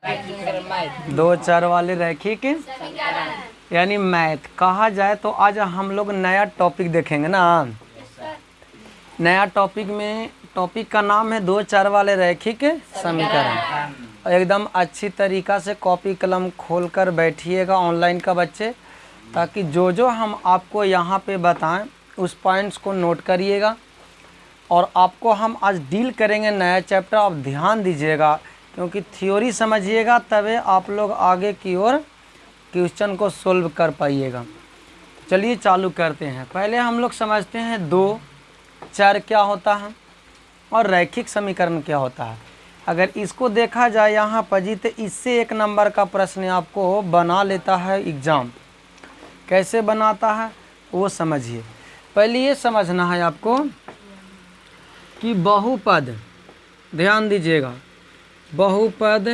दो चर वाले रैखिक यानी मैथ कहा जाए तो आज हम लोग नया टॉपिक देखेंगे ना। नया टॉपिक का नाम है दो चर वाले रैखिक समीकरण। एकदम अच्छी तरीक़ा से कॉपी कलम खोलकर बैठिएगा ऑनलाइन का बच्चे, ताकि जो हम आपको यहाँ पे बताएं उस पॉइंट्स को नोट करिएगा। और आपको हम आज डील करेंगे नया चैप्टर, आप ध्यान दीजिएगा क्योंकि थ्योरी समझिएगा तभी आप लोग आगे की ओर क्वेश्चन को सोल्व कर पाइएगा। चलिए चालू करते हैं। पहले हम लोग समझते हैं दो चर क्या होता है और रैखिक समीकरण क्या होता है। अगर इसको देखा जाए यहाँ पर जी, तो इससे एक नंबर का प्रश्न आपको बना लेता है एग्ज़ाम। कैसे बनाता है वो समझिए। पहले ये समझना है आपको कि बहुपद, ध्यान दीजिएगा, बहुपद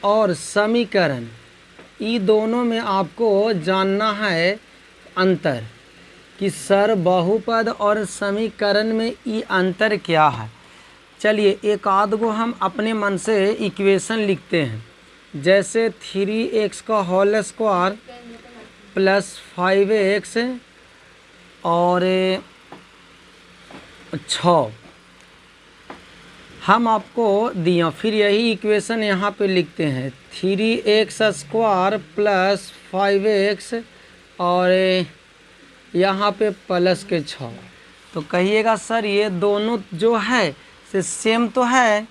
और समीकरण ये दोनों में आपको जानना है अंतर कि सर बहुपद और समीकरण में ये अंतर क्या है। चलिए एक आध गो हम अपने मन से इक्वेशन लिखते हैं, जैसे 3x का होल स्क्वायर प्लस 5x और 6 हम आपको दिया। फिर यही इक्वेशन यहाँ पे लिखते हैं 3x स्क्वायर प्लस 5x और यहाँ पे प्लस के 6। तो कहिएगा सर ये दोनों जो है से सेम तो है,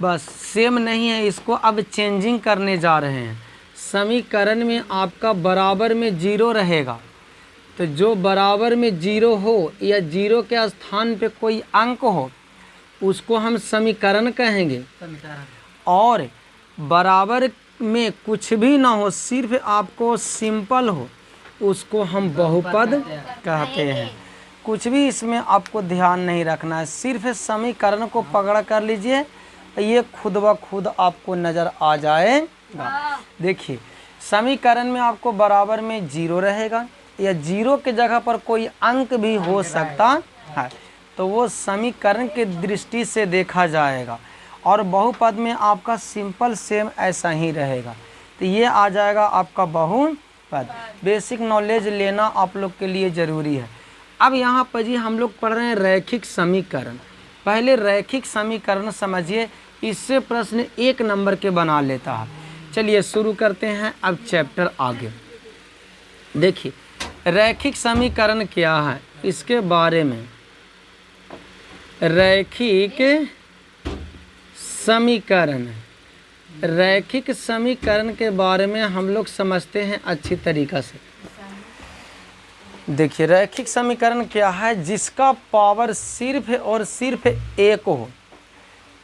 बस सेम नहीं है, इसको अब चेंजिंग करने जा रहे हैं। समीकरण में आपका बराबर में 0 रहेगा, तो जो बराबर में 0 हो या 0 के स्थान पे कोई अंक हो उसको हम समीकरण कहेंगे। और बराबर में कुछ भी ना हो, सिर्फ आपको सिंपल हो, उसको हम बहुपद कहते हैं। कुछ भी इसमें आपको ध्यान नहीं रखना है, सिर्फ समीकरण को पकड़ कर लीजिए, ये खुद ब खुद आपको नज़र आ जाएगा। देखिए समीकरण में आपको बराबर में 0 रहेगा या 0 के जगह पर कोई अंक भी हो सकता है, तो वो समीकरण के दृष्टि से देखा जाएगा। और बहुपद में आपका सिंपल सेम ऐसा ही रहेगा, तो ये आ जाएगा आपका बहुपद। बेसिक नॉलेज लेना आप लोग के लिए ज़रूरी है। अब यहाँ पर जी हम लोग पढ़ रहे हैं रैखिक समीकरण। पहले रैखिक समीकरण समझिए, इससे प्रश्न 1 नंबर के बना लेता है। चलिए शुरू करते हैं अब चैप्टर आगे। देखिए रैखिक समीकरण क्या है, इसके बारे में रैखिक समीकरण, रैखिक समीकरण के बारे में हम लोग समझते हैं अच्छी तरीक़ा से। देखिए रैखिक समीकरण क्या है, जिसका पावर सिर्फ और सिर्फ 1 हो,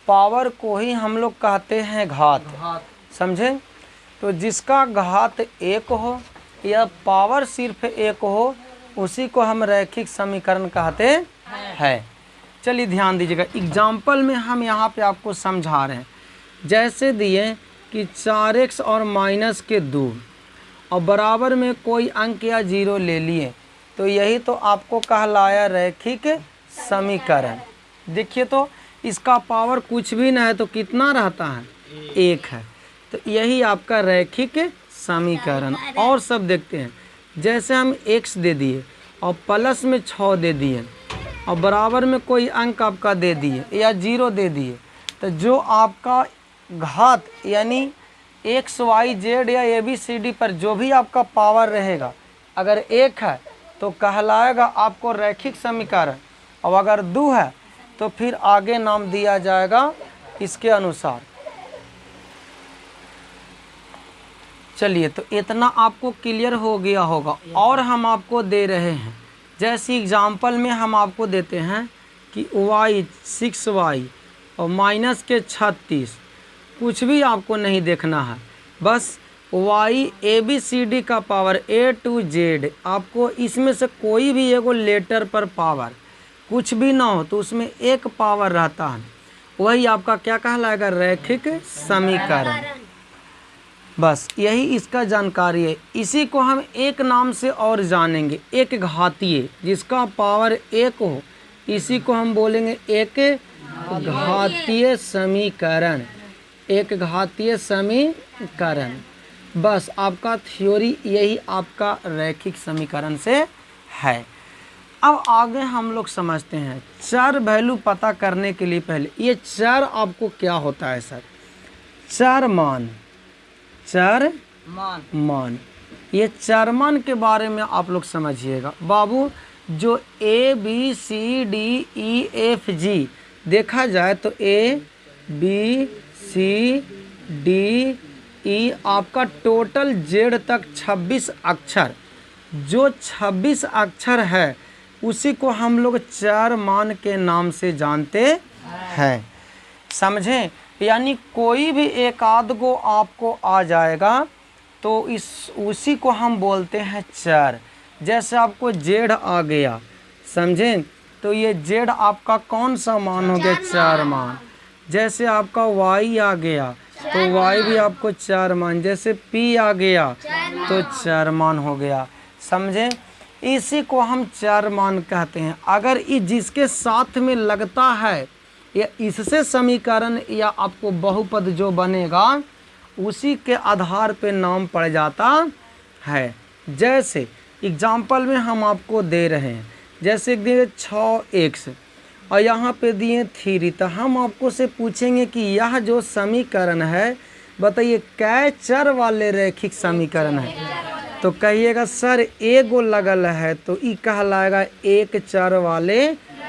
पावर को ही हम लोग कहते हैं घात, समझे। तो जिसका घात 1 हो या पावर सिर्फ 1 हो उसी को हम रैखिक समीकरण कहते हैं। चलिए ध्यान दीजिएगा, एग्जाम्पल में हम यहाँ पे आपको समझा रहे हैं। जैसे दिए कि 4x और माइनस के 2 और बराबर में कोई अंक या 0 ले लिए, तो यही तो आपको कहलाया रैखिक समीकरण। देखिए तो इसका पावर कुछ भी ना है तो कितना रहता है, 1 है, तो यही आपका रैखिक समीकरण। और सब देखते हैं, जैसे हम x दे दिए और प्लस में 6 दे दिए और बराबर में कोई अंक आपका दे दिए या 0 दे दिए, तो जो आपका घात यानी x y z या ABCD पर जो भी आपका पावर रहेगा, अगर 1 है तो कहलाएगा आपको रैखिक समीकरण, और अगर 2 है तो फिर आगे नाम दिया जाएगा इसके अनुसार। चलिए तो इतना आपको क्लियर हो गया होगा। और हम आपको दे रहे हैं, जैसे एग्जाम्पल में हम आपको देते हैं कि y 6y और माइनस के 36, कुछ भी आपको नहीं देखना है, बस y ABCD का पावर A to Z, आपको इसमें से कोई भी एगो लेटर पर पावर कुछ भी ना हो तो उसमें एक पावर रहता है, वही आपका क्या कहलाएगा, रैखिक समीकरण। बस यही इसका जानकारी है। इसी को हम एक नाम से और जानेंगे, एक घातीय, जिसका पावर 1 हो, इसी को हम बोलेंगे एक घातीय समीकरण। एक घातीय समीकरण। बस आपका थ्योरी यही आपका रैखिक समीकरण से है। अब आगे हम लोग समझते हैं चर वैल्यू पता करने के लिए पहले ये चर आपको क्या होता है सर? चर मान, चर मान, ये चर मान के बारे में आप लोग समझिएगा बाबू। जो A B C D E F G देखा जाए तो A B C D E आपका टोटल Z तक 26 अक्षर, जो 26 अक्षर है उसी को हम लोग चर मान के नाम से जानते हैं। समझें? यानी कोई भी एक आध को आपको आ जाएगा तो उसी को हम बोलते हैं चर। जैसे आपको जेड आ गया, समझें? तो ये जेड आपका कौन सा मान हो गया? चर मान। जैसे आपका वाई आ गया तो वाई भी आपको चर मान। जैसे पी आ गया तो चर मान हो गया। समझें? इसी को हम चर मान कहते हैं। अगर ये जिसके साथ में लगता है या इससे समीकरण या आपको बहुपद जो बनेगा उसी के आधार पे नाम पड़ जाता है। जैसे एग्जाम्पल में हम आपको दे रहे हैं, जैसे दिए 6x और यहाँ पे दिए 3, तो हम आपको से पूछेंगे कि यह जो समीकरण है बताइए कै चर वाले रैखिक समीकरण है? तो कहिएगा सर एगो लगल है तो ये कहलाएगा एक चर वाले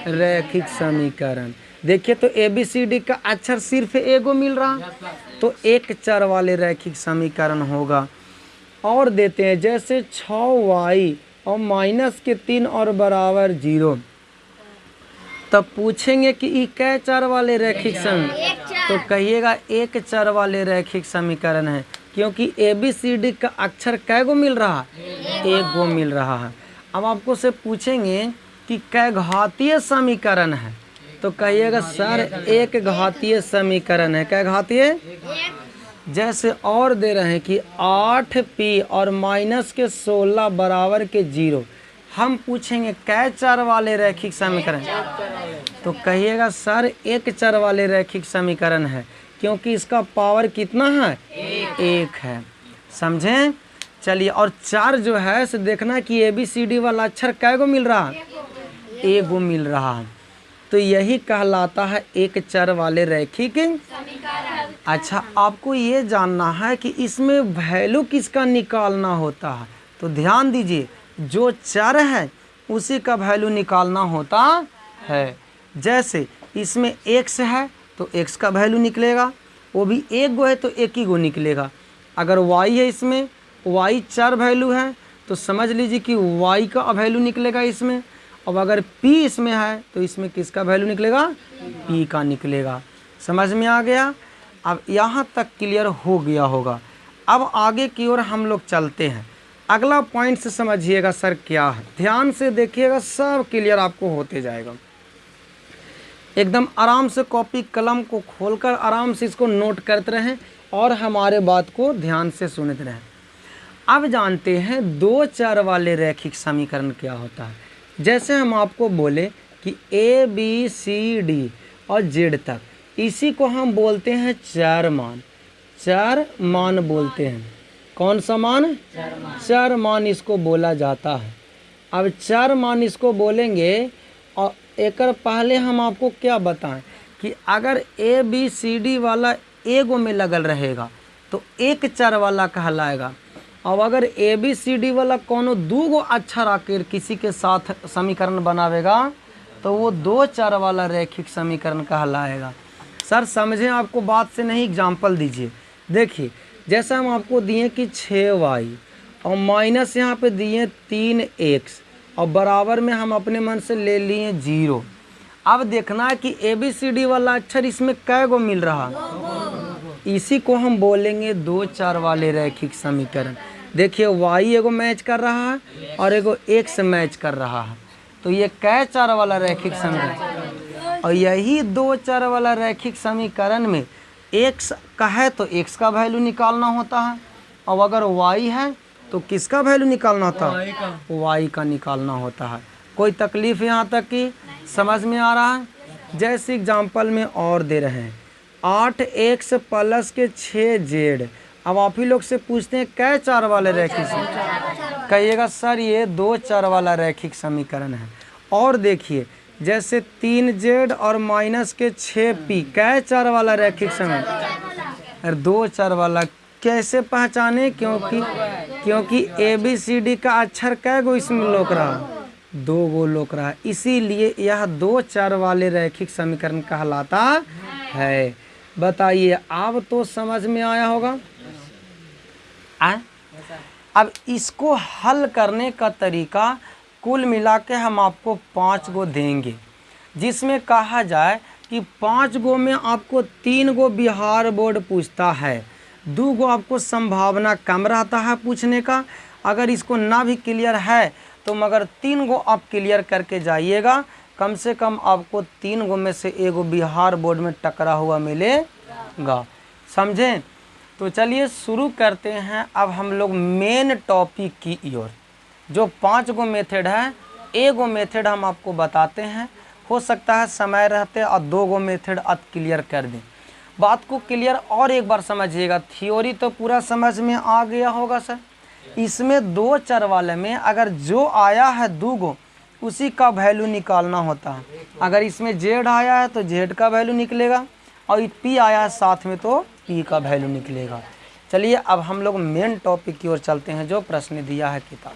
रैखिक समीकरण। देखिए तो ABCD का अक्षर सिर्फ एगो मिल रहा तो एक चर वाले रैखिक समीकरण होगा। और देते हैं जैसे 6y और -3 और बराबर 0, तब पूछेंगे कि ये कै चर वाले रैखिक समीकरण? तो कहिएगा एक चर वाले रैखिक समीकरण है, क्योंकि ABCD का अक्षर कै गो मिल रहा? एक गो मिल रहा है। अब आपको से पूछेंगे कि कै घातीय समीकरण है? तो कहिएगा सर एक घातीय समीकरण है। कै घातीय? जैसे और दे रहे हैं कि 8p और -16 बराबर के 0, हम पूछेंगे कै चर वाले रैखिक समीकरण? तो कहिएगा सर एक चर वाले रैखिक समीकरण है, क्योंकि इसका पावर कितना है? एक है। समझें? चलिए, और चर जो है से देखना कि ABCD वाला अक्षर कै गो मिल रहा? एक गो मिल रहा है। तो यही कहलाता है एक चर वाले रैखिक समीकरण। अच्छा, आपको ये जानना है कि इसमें वैल्यू किसका निकालना होता है? तो ध्यान दीजिए, जो चर है उसी का वैल्यू निकालना होता है। जैसे इसमें x है तो x का वैल्यू निकलेगा, वो भी एक गो है तो एक ही गो निकलेगा। अगर y है, इसमें y चर वैल्यू है तो समझ लीजिए कि y का वैल्यू निकलेगा इसमें। अब अगर p इसमें है तो इसमें किसका वैल्यू निकलेगा? p का निकलेगा। समझ में आ गया? अब यहाँ तक क्लियर हो गया होगा। अब आगे की ओर हम लोग चलते हैं। अगला पॉइंट से समझिएगा सर क्या है, ध्यान से देखिएगा, सब क्लियर आपको होते जाएगा। एकदम आराम से कॉपी कलम को खोलकर आराम से इसको नोट करते रहें और हमारे बात को ध्यान से सुनते रहें। अब जानते हैं दो चर वाले रैखिक समीकरण क्या होता है। जैसे हम आपको बोले कि ABCD और Z तक, इसी को हम बोलते हैं चर मान। चर मान बोलते हैं। कौन सा मान? चर मान इसको बोला जाता है। अब चर मान इसको बोलेंगे और एक पहले हम आपको क्या बताएं कि अगर ABCD वाला एगो में लगल रहेगा तो एक चर वाला कहलाएगा। अब अगर ABCD वाला कोनो दूगो अक्षर आकर किसी के साथ समीकरण बनावेगा तो वो दो चर वाला रैखिक समीकरण कहलाएगा। सर समझें, आपको बात से नहीं, एग्जाम्पल दीजिए। देखिए, जैसा हम आपको दिए कि 6y और माइनस यहाँ पे दिए 3x और बराबर में हम अपने मन से ले लिए 0। अब देखना है कि ABCD वाला अक्षर इसमें कै गो मिल रहा? इसी को हम बोलेंगे दो चर वाले रैखिक समीकरण। देखिए, y एगो मैच कर रहा है और एगो x मैच कर रहा है, तो ये कै चर वाला रैखिक समीकरण। और यही दो चर वाला रैखिक समीकरण में x का है तो x का वैल्यू निकालना होता है, और अगर y है तो किसका वैल्यू निकालना होता है? y का निकालना होता है। कोई तकलीफ यहाँ तक की समझ में आ रहा है? जैसे एग्जाम्पल में और दे रहे हैं 8x प्लस के 6z। अब आप ही लोग से पूछते हैं कै चार वाले रैखिक समीकरण, कहिएगा सर ये 2 चर वाला रैखिक समीकरण है। और देखिए जैसे 3z और माइनस के 6p कै चार वाला रैखिक समीकरण, 2 चर वाला। कैसे पहचाने? क्योंकि ABCD का अक्षर कै गो इसमें लोक रहा, 2 गो लोक रहा, इसीलिए यह 2 चर वाले रैखिक समीकरण कहलाता है। बताइए अब तो समझ में आया होगा। अब इसको हल करने का तरीका कुल मिला के हम आपको 5 गो देंगे, जिसमें कहा जाए कि 5 गो में आपको 3 गो बिहार बोर्ड पूछता है, 2 गो आपको संभावना कम रहता है पूछने का। अगर इसको ना भी क्लियर है तो मगर 3 गो आप क्लियर करके जाइएगा, कम से कम आपको 3 गो में से 1 गो बिहार बोर्ड में टकरा हुआ मिलेगा। समझें? तो चलिए शुरू करते हैं अब हम लोग मेन टॉपिक की ओर। जो 5 गो मेथड है, 1 गो मेथड हम आपको बताते हैं, हो सकता है समय रहते और 2 गो मेथड आप क्लियर कर दें। बात को क्लियर और एक बार समझिएगा। थ्योरी तो पूरा समझ में आ गया होगा सर। इसमें 2 चर वाले में अगर जो आया है 2 गो, उसी का वैल्यू निकालना होता है। अगर इसमें z आया है तो z का वैल्यू निकलेगा, और p आया है साथ में तो p का वैल्यू निकलेगा। चलिए अब हम लोग मेन टॉपिक की ओर चलते हैं, जो प्रश्न दिया है किताब।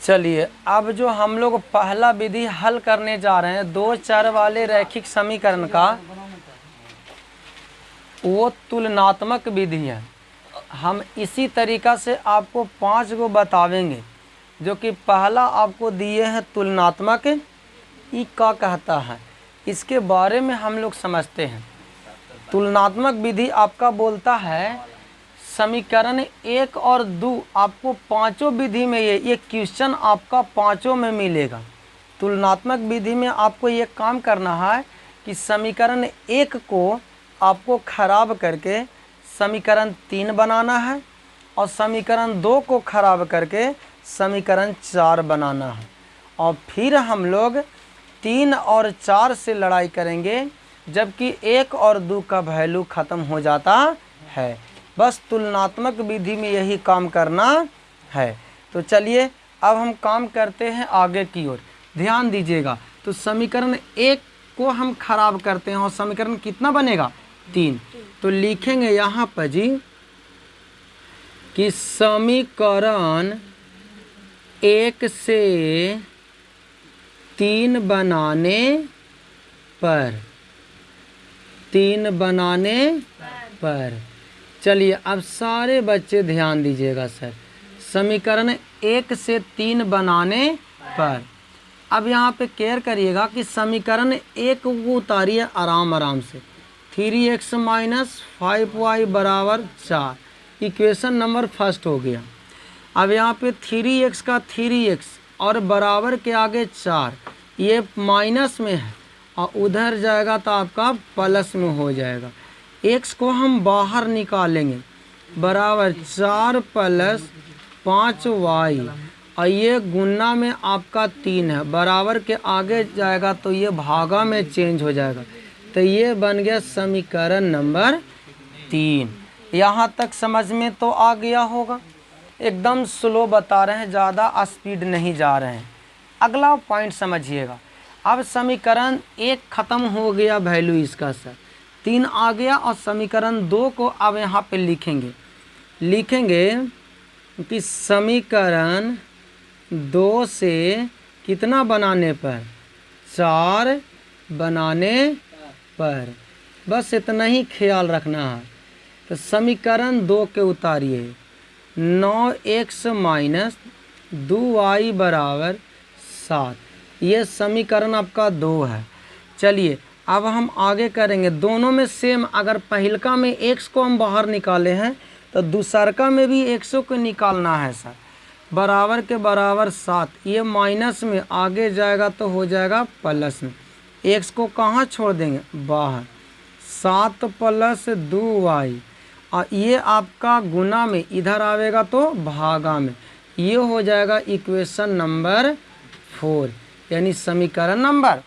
चलिए अब जो हम लोग पहला विधि हल करने जा रहे हैं 2 चर वाले रैखिक समीकरण का, वो तुलनात्मक विधि है। हम इसी तरीका से आपको 5 गो बतावेंगे, जो कि पहला आपको दिए हैं तुलनात्मक, ई का कहता है, इसके बारे में हम लोग समझते हैं। तुलनात्मक विधि आपका बोलता है समीकरण 1 और 2 आपको 5 विधि में ये क्वेश्चन आपका 5 में मिलेगा। तुलनात्मक विधि में आपको ये काम करना है कि समीकरण 1 को आपको खराब करके समीकरण 3 बनाना है, और समीकरण 2 को खराब करके समीकरण 4 बनाना है, और फिर हम लोग 3 और 4 से लड़ाई करेंगे, जबकि 1 और 2 का वैल्यू ख़त्म हो जाता है। बस तुलनात्मक विधि में यही काम करना है। तो चलिए अब हम काम करते हैं आगे की ओर। ध्यान दीजिएगा, तो समीकरण 1 को हम खराब करते हैं, और समीकरण कितना बनेगा? 3। तो लिखेंगे यहाँ पर जी कि समीकरण 1 से 3 बनाने पर चलिए अब सारे बच्चे ध्यान दीजिएगा सर। समीकरण 1 से 3 बनाने पर, अब यहाँ पे केयर करिएगा कि समीकरण 1 को उतारिए आराम से। 3x माइनस 5y बराबर 4, इक्वेशन नंबर फर्स्ट हो गया। अब यहाँ पे 3x का 3x और बराबर के आगे 4, ये माइनस में है और उधर जाएगा तो आपका प्लस में हो जाएगा। x को हम बाहर निकालेंगे, बराबर 4 प्लस 5y, और ये गुना में आपका 3 है, बराबर के आगे जाएगा तो ये भागा में चेंज हो जाएगा। तो ये बन गया समीकरण नंबर 3। यहाँ तक समझ में तो आ गया होगा। एकदम स्लो बता रहे हैं, ज़्यादा स्पीड नहीं जा रहे हैं। अगला पॉइंट समझिएगा। अब समीकरण 1 ख़त्म हो गया, वैल्यू इसका सर 3 आ गया, और समीकरण 2 को अब यहाँ पे लिखेंगे कि समीकरण 2 से कितना बनाने पर? 4 बनाने पर। बस इतना ही ख्याल रखना है। तो समीकरण 2 के उतारिए, 9x माइनस 2y बराबर 7, ये समीकरण आपका 2 है। चलिए अब हम आगे करेंगे, दोनों में सेम। अगर पहिलका में x को हम बाहर निकाले हैं तो दूसरका में भी x को निकालना है सर। बराबर के बराबर 7, ये माइनस में आगे जाएगा तो हो जाएगा प्लस में। x को कहाँ छोड़ देंगे? बाहर। 7 प्लस 2y, और ये आपका गुना में इधर आवेगा तो भागा में, ये हो जाएगा इक्वेशन नंबर 4, यानी समीकरण नंबर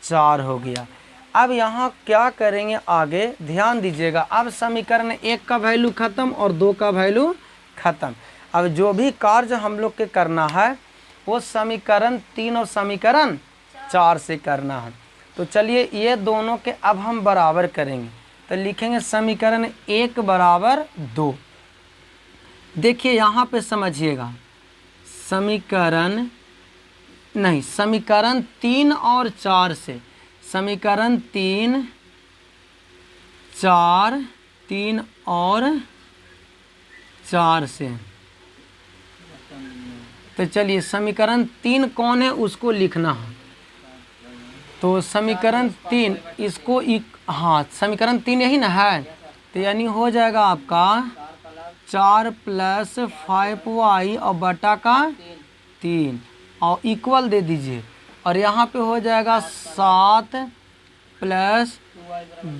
4 हो गया। अब यहाँ क्या करेंगे आगे ध्यान दीजिएगा। अब समीकरण 1 का वैल्यू ख़त्म और 2 का वैल्यू ख़त्म। अब जो भी कार्य हम लोग के करना है वो समीकरण 3 और समीकरण 4 से करना है। तो चलिए ये दोनों के अब हम बराबर करेंगे। तो लिखेंगे समीकरण 1 बराबर 2। देखिए यहाँ पे समझिएगा, समीकरण 3 और 4 से, समीकरण 3 और 4 से। तो चलिए समीकरण 3 कौन है उसको लिखना है। तो समीकरण 3 इसको हाँ समीकरण 3 यही ना है। तो यानी हो जाएगा आपका 4 + 5y और बटा का 3 और इक्वल दे दीजिए। और यहाँ पे हो जाएगा 7 +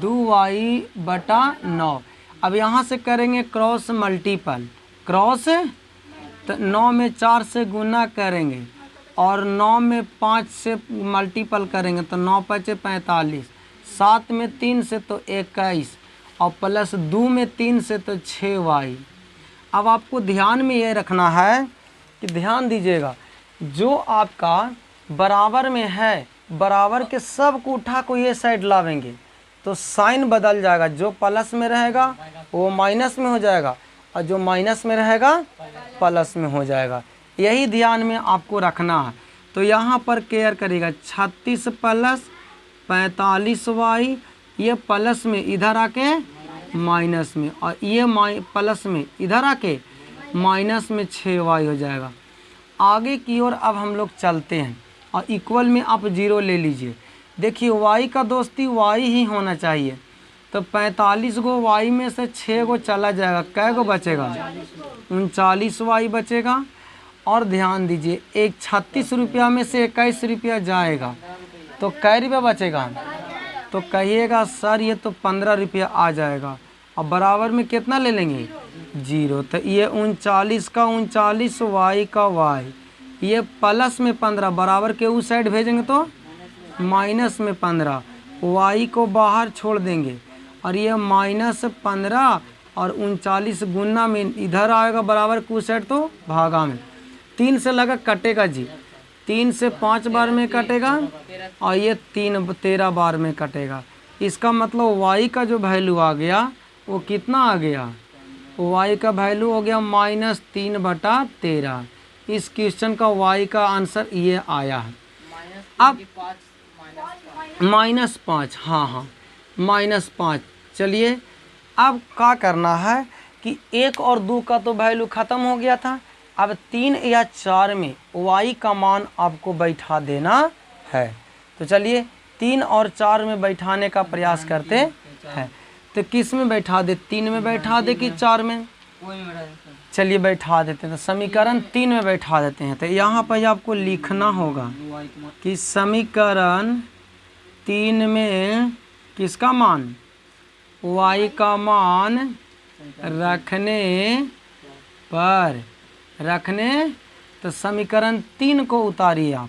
2y बटा 9। अब यहाँ से करेंगे क्रॉस मल्टीपल, क्रॉस तो 9 में 4 से गुना करेंगे और 9 में 5 से मल्टीपल करेंगे तो 9 × 5 = 45, 7 में 3 से तो 21 और प्लस 2 में 3 से तो 6y। अब आपको ध्यान में ये रखना है कि ध्यान दीजिएगा, जो आपका बराबर में है बराबर के सब को उठा को ये साइड लावेंगे तो साइन बदल जाएगा। जो प्लस में रहेगा वो माइनस में हो जाएगा और जो माइनस में रहेगा प्लस में हो जाएगा। यही ध्यान में आपको रखना है। तो यहाँ पर केयर करिएगा 36 + 45y, ये प्लस में इधर आके माइनस में और ये प्लस में इधर आके माइनस में 6y हो जाएगा। आगे की ओर अब हम लोग चलते हैं और इक्वल में आप 0 ले लीजिए। देखिए y का दोस्ती y ही होना चाहिए। तो 45 गो y में से 6 गो चला जाएगा, कै गो बचेगा? 39y बचेगा। और ध्यान दीजिए एक 36 रुपया में से 21 रुपया जाएगा तो कै रुपया बचेगा? तो कहिएगा सर ये तो 15 रुपया आ जाएगा। अब बराबर में कितना ले लेंगे? 0। तो ये 39 का 39, y का y, ये प्लस में 15 बराबर के उस साइड भेजेंगे तो माइनस में 15, y को बाहर छोड़ देंगे और ये -15 और 39 गुना में इधर आएगा बराबर के उस साइड तो भागा में 3 से लगा कटेगा जी, 3 से 5 बार में कटेगा और ये 13 बार में कटेगा। इसका मतलब y का जो वैल्यू आ गया वो कितना आ गया? y का वैल्यू हो गया -3/13। इस क्वेश्चन का y का आंसर ये आया है। अब -5, हाँ -5। चलिए अब क्या करना है कि 1 और 2 का तो वैल्यू ख़त्म हो गया था। अब 3 या 4 में y का मान आपको बैठा देना है। तो चलिए 3 और 4 में बैठाने का प्रयास करते हैं। तो किस में बैठा दे? 3 में बैठा दे कि 4 में? चलिए बैठा देते हैं। तो समीकरण 3 में बैठा देते हैं। तो यहाँ पर आपको लिखना होगा कि समीकरण 3 में किसका मान? y का मान रखने तो समीकरण 3 को उतारिए आप।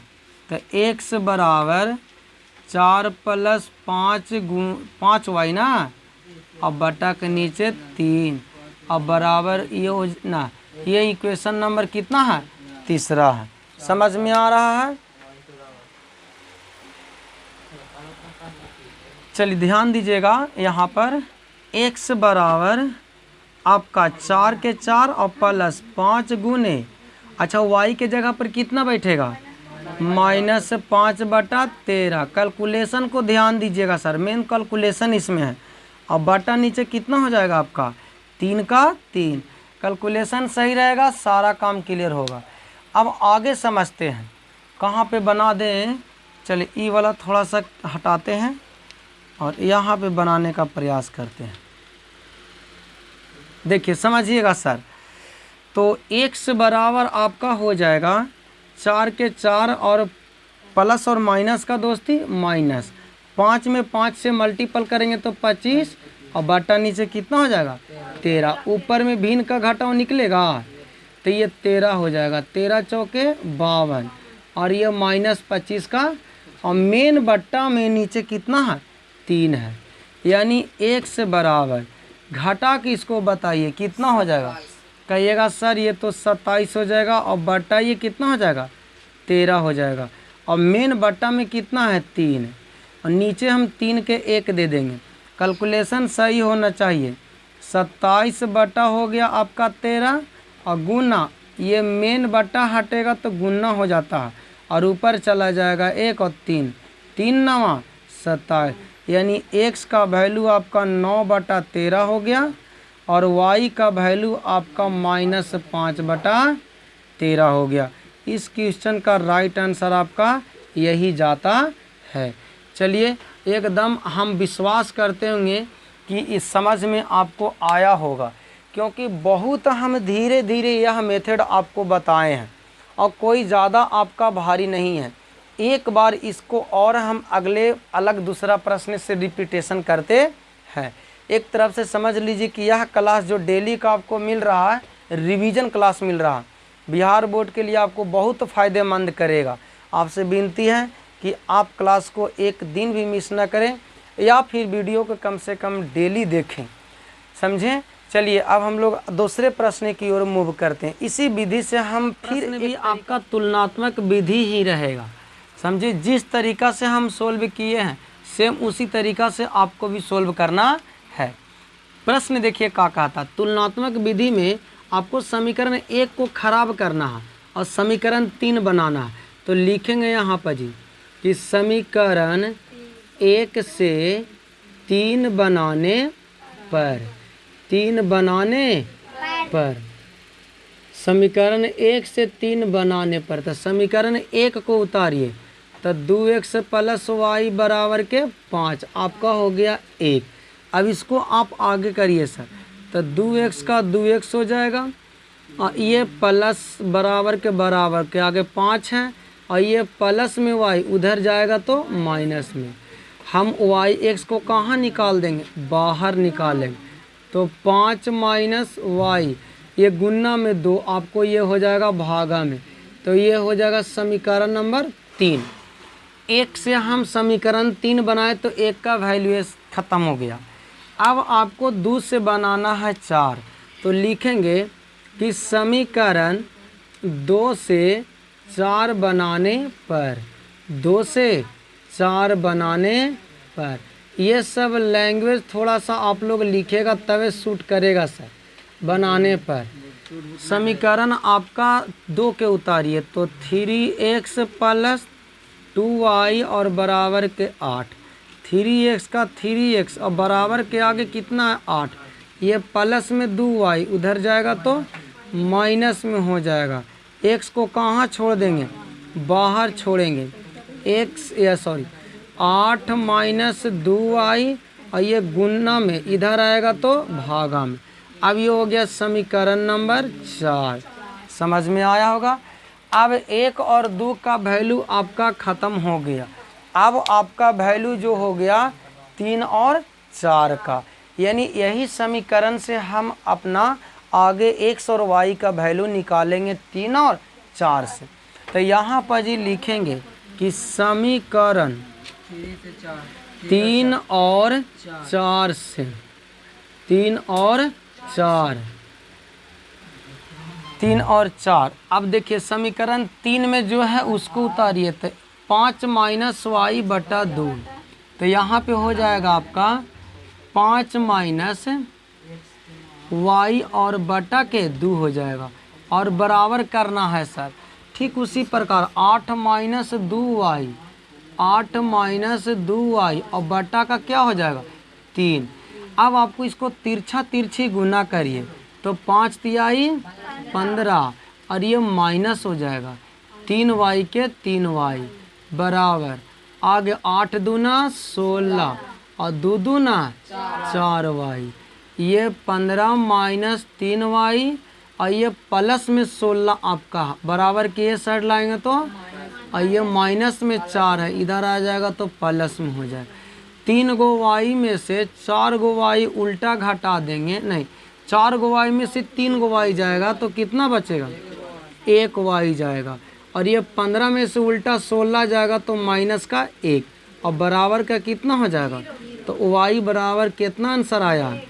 तो x बराबर 4 + 5y ना, अब बटा के नीचे 3 अब बराबर ये हो ना, ये इक्वेशन नंबर कितना है? तीसरा है। समझ में आ रहा है? चलिए ध्यान दीजिएगा यहाँ पर x बराबर आपका 4 के 4 और प्लस 5 गुने, अच्छा y के जगह पर कितना बैठेगा? -5/13। कैलकुलेशन को ध्यान दीजिएगा सर, मेन कैलकुलेशन इसमें है। अब बटा नीचे कितना हो जाएगा आपका? 3 का 3। कैलकुलेशन सही रहेगा, सारा काम क्लियर होगा। अब आगे समझते हैं कहाँ पे बना दें। चलिए ई वाला थोड़ा सा हटाते हैं और यहाँ पे बनाने का प्रयास करते हैं। देखिए समझिएगा सर, तो x बराबर आपका हो जाएगा 4 के 4 और प्लस और माइनस का दोस्ती माइनस, 5 में 5 से मल्टीपल करेंगे तो 25 और बटा नीचे कितना हो जाएगा? 13। ऊपर में भिन्न का घटाव निकलेगा तो ये 13 हो जाएगा। 13 चौके 52 और ये -25 का और मेन बट्टा में नीचे कितना है 3 है, यानी x बराबर घटा के इसको बताइए कितना हो जाएगा। कहिएगा सर ये तो 27 हो जाएगा और बट्टा ये कितना हो जाएगा 13 हो जाएगा, और मेन बट्टा में कितना है 3 और नीचे हम 3 के 1 दे देंगे। कैलकुलेशन सही होना चाहिए। 27 बटा हो गया आपका 13 और गुना ये मेन बटा हटेगा तो गुना हो जाता है और ऊपर चला जाएगा 1 और 3, 3 9 27, यानी x का वैल्यू आपका 9/13 हो गया और y का वैल्यू आपका -5/13 हो गया। इस क्वेश्चन का राइट आंसर आपका यही जाता है। चलिए एकदम हम विश्वास करते होंगे कि इस समझ में आपको आया होगा, क्योंकि बहुत हम धीरे धीरे यह मेथड आपको बताए हैं और कोई ज़्यादा आपका भारी नहीं है। एक बार इसको और हम अगले अलग दूसरा प्रश्न से रिपीटेशन करते हैं। एक तरफ से समझ लीजिए कि यह क्लास जो डेली का आपको मिल रहा है, रिवीजन क्लास मिल रहा है, बिहार बोर्ड के लिए आपको बहुत फ़ायदेमंद करेगा। आपसे विनती है कि आप क्लास को एक दिन भी मिस ना करें या फिर वीडियो को कम से कम डेली देखें, समझें। चलिए अब हम लोग दूसरे प्रश्न की ओर मूव करते हैं। इसी विधि से हम फिर भी आपका तुलनात्मक विधि ही रहेगा, समझिए। जिस तरीका से हम सोल्व किए हैं सेम उसी तरीका से आपको भी सोल्व करना है। प्रश्न देखिए क्या कहता, तुलनात्मक विधि में आपको समीकरण 1 को खराब करना है और समीकरण 3 बनाना है। तो लिखेंगे यहाँ पर जी कि समीकरण 1 से 3 बनाने पर समीकरण 1 से 3 बनाने पर, तो समीकरण 1 को उतारिए तो 2x + y बराबर के 5 आपका हो गया 1। अब इसको आप आगे करिए सर, तो 2x का 2x हो जाएगा और ये प्लस बराबर के आगे 5 है और ये प्लस में y उधर जाएगा तो माइनस में। हम y x को कहाँ निकाल देंगे, बाहर निकालेंगे, तो 5 - y ये गुना में 2 आपको ये हो जाएगा भागा में, तो ये हो जाएगा समीकरण नंबर 3। 1 से हम समीकरण 3 बनाए तो 1 का वैल्यू ख़त्म हो गया। अब आपको 2 से बनाना है 4, तो लिखेंगे कि समीकरण 2 से 4 बनाने पर, 2 से 4 बनाने पर, ये सब लैंग्वेज थोड़ा सा आप लोग लिखेगा तभी सूट करेगा सर। बनाने पर समीकरण आपका 2 के उतारिए तो 3x + 2y और बराबर के 8, 3x का 3x और बराबर के आगे कितना है 8, ये प्लस में 2y उधर जाएगा तो माइनस में हो जाएगा। x को कहाँ छोड़ देंगे, बाहर छोड़ेंगे। 8 - 2y और ये गुना में इधर आएगा तो भागा में। अब ये हो गया समीकरण नंबर 4, समझ में आया होगा। अब 1 और 2 का वैल्यू आपका ख़त्म हो गया। अब आपका वैल्यू जो हो गया 3 और 4 का, यानी यही समीकरण से हम अपना आगे x और y का वैल्यू निकालेंगे 3 और 4 से। तो यहाँ पर जी लिखेंगे कि समीकरण 3 और 4 से, 3 और 4। अब देखिए समीकरण 3 में जो है उसको उतारिए तो 5 - y/2, तो यहाँ पे हो जाएगा आपका 5 - y और बटा के 2 हो जाएगा और बराबर करना है सर। ठीक उसी प्रकार 8 - 2y, 8 - 2y और बटा का क्या हो जाएगा 3। अब आपको इसको तिरछी गुना करिए तो 5 तिहाई 15 और ये माइनस हो जाएगा 3y के 3y बराबर आगे 8 दूना 16 और 2 दूना 4y, ये 15 - 3y और ये प्लस में 16 आपका बराबर के ये साइड लाएंगे तो, और ये माइनस में 4 है इधर आ जाएगा तो प्लस में हो जाएगा। 3 गो y में से 4 गो y उल्टा घटा देंगे, नहीं 4 गो y में से 3 गो y जाएगा तो कितना बचेगा 1 y जाएगा और ये 15 में से उल्टा 16 जाएगा तो माइनस का 1 और बराबर का कितना हो जाएगा, तो y बराबर कितना आंसर आया है,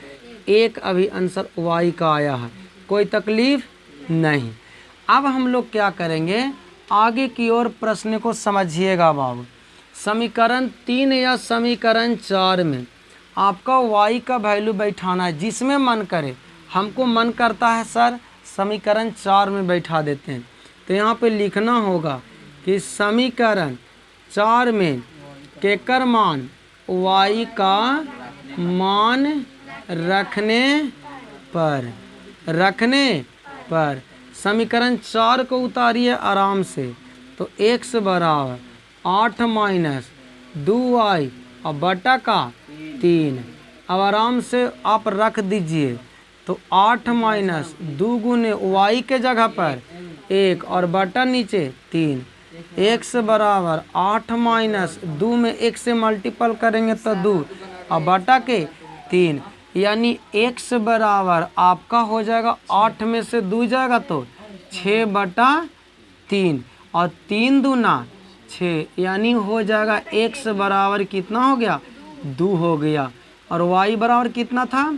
1 अभी आंसर y का आया है, कोई तकलीफ नहीं। अब हम लोग क्या करेंगे, आगे की ओर प्रश्न को समझिएगा बाबू। समीकरण 3 या समीकरण 4 में आपका y का वैल्यू बैठाना है, जिसमें मन करे। हमको मन करता है सर समीकरण 4 में बैठा देते हैं, तो यहाँ पे लिखना होगा कि समीकरण 4 में केकर मान, y का मान रखने पर समीकरण 4 को उतारिए आराम से। तो x बराबर 8 माइनस 2y और बटा का 3। अब आराम से आप रख दीजिए, तो 8 माइनस 2 गुने y के जगह पर 1 और बटा नीचे 3। x बराबर 8 माइनस 2 में 1 से मल्टीपल करेंगे तो 2 और बटा के 3, यानी x बराबर आपका हो जाएगा 8 में से 2 जाएगा तो 6 बटा 3 और 3 दूना 6, यानी हो जाएगा x बराबर कितना हो गया, 2 हो गया और y बराबर कितना था,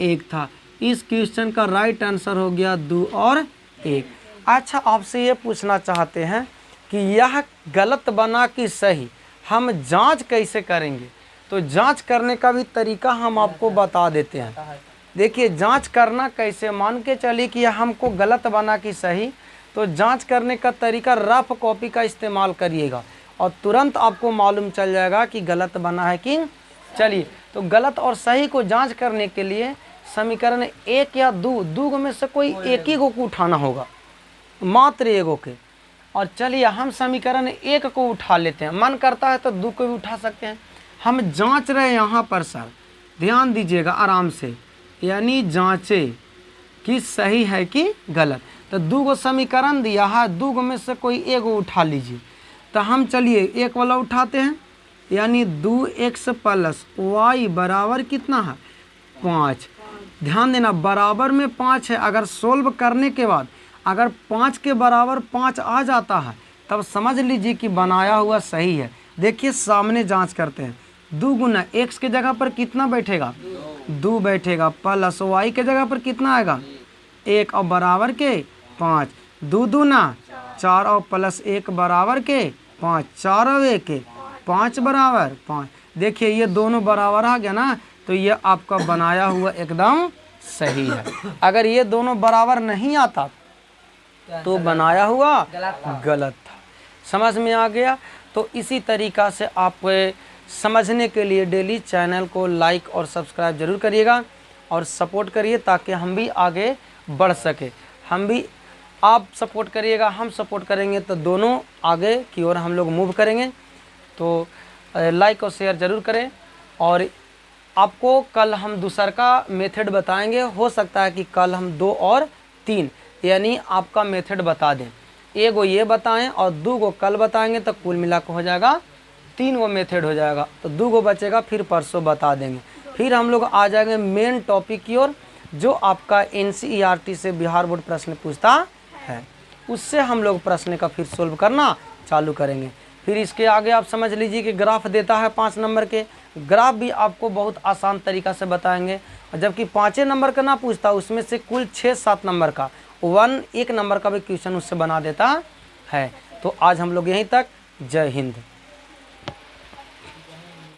1 था। इस क्वेश्चन का राइट आंसर हो गया 2 और 1। अच्छा, आपसे ये पूछना चाहते हैं कि यह गलत बना कि सही, हम जांच कैसे करेंगे। तो जांच करने का भी तरीका हम आपको बता देते हैं। देखिए जांच करना कैसे, मान के चलिए कि यह हमको गलत बना कि सही, तो जांच करने का तरीका रफ कॉपी का इस्तेमाल करिएगा और तुरंत आपको मालूम चल जाएगा कि गलत बना है कि। चलिए, तो गलत और सही को जांच करने के लिए समीकरण 1 या 2 में से कोई एक ही को उठाना होगा, मात्र एगो के। और चलिए हम समीकरण 1 को उठा लेते हैं, मन करता है तो 2 को भी उठा सकते हैं। हम जांच रहे हैं यहाँ पर सर, ध्यान दीजिएगा आराम से, यानी जांचे कि सही है कि गलत। तो 2 गो समीकरण दिया है, 2 में से कोई एगो उठा लीजिए। तो हम चलिए एक वाला उठाते हैं, यानी 2x प्लस y बराबर कितना है, 5। ध्यान देना बराबर में 5 है। अगर सोल्व करने के बाद अगर 5 के बराबर 5 आ जाता है तब समझ लीजिए कि बनाया हुआ सही है। देखिए सामने जांच करते हैं, 2 गुना x के जगह पर कितना बैठेगा, 2 बैठेगा, प्लस y के जगह पर कितना आएगा, 1 और बराबर के 5, 2 दूना 4 और प्लस 1 बराबर के 5, 4 और 1 के 5 बराबर 5। देखिए ये दोनों बराबर आ गया ना, तो ये आपका बनाया हुआ एकदम सही है। अगर ये दोनों बराबर नहीं आता तो बनाया हुआ गलत था। समझ में आ गया। तो इसी तरीक़ा से आप समझने के लिए डेली चैनल को लाइक और सब्सक्राइब जरूर करिएगा और सपोर्ट करिए, ताकि हम भी आगे बढ़ सके। हम भी, आप सपोर्ट करिएगा, हम सपोर्ट करेंगे, तो दोनों आगे की ओर हम लोग मूव करेंगे। तो लाइक और शेयर ज़रूर करें। और आपको कल हम दूसरा का मेथड बताएंगे, हो सकता है कि कल हम 2 और 3 यानी आपका मेथड बता दें। एगो ये बताएं और 2 गो कल बताएंगे, तो कुल मिला के हो जाएगा 3 गो मेथड हो जाएगा। तो 2 गो बचेगा, फिर परसों बता देंगे। फिर हम लोग आ जाएंगे मेन टॉपिक की ओर, जो आपका NCERT से बिहार बोर्ड प्रश्न पूछता है, उससे हम लोग प्रश्न का फिर सोल्व करना चालू करेंगे। फिर इसके आगे आप समझ लीजिए कि ग्राफ देता है 5 नंबर के, ग्राफ भी आपको बहुत आसान तरीक़ा से बताएंगे। और जबकि 5 नंबर का ना पूछता, उसमें से कुल 6-7 नंबर का 1 नंबर का भी क्वेश्चन उससे बना देता है। तो आज हम लोग यहीं तक, जय हिंद।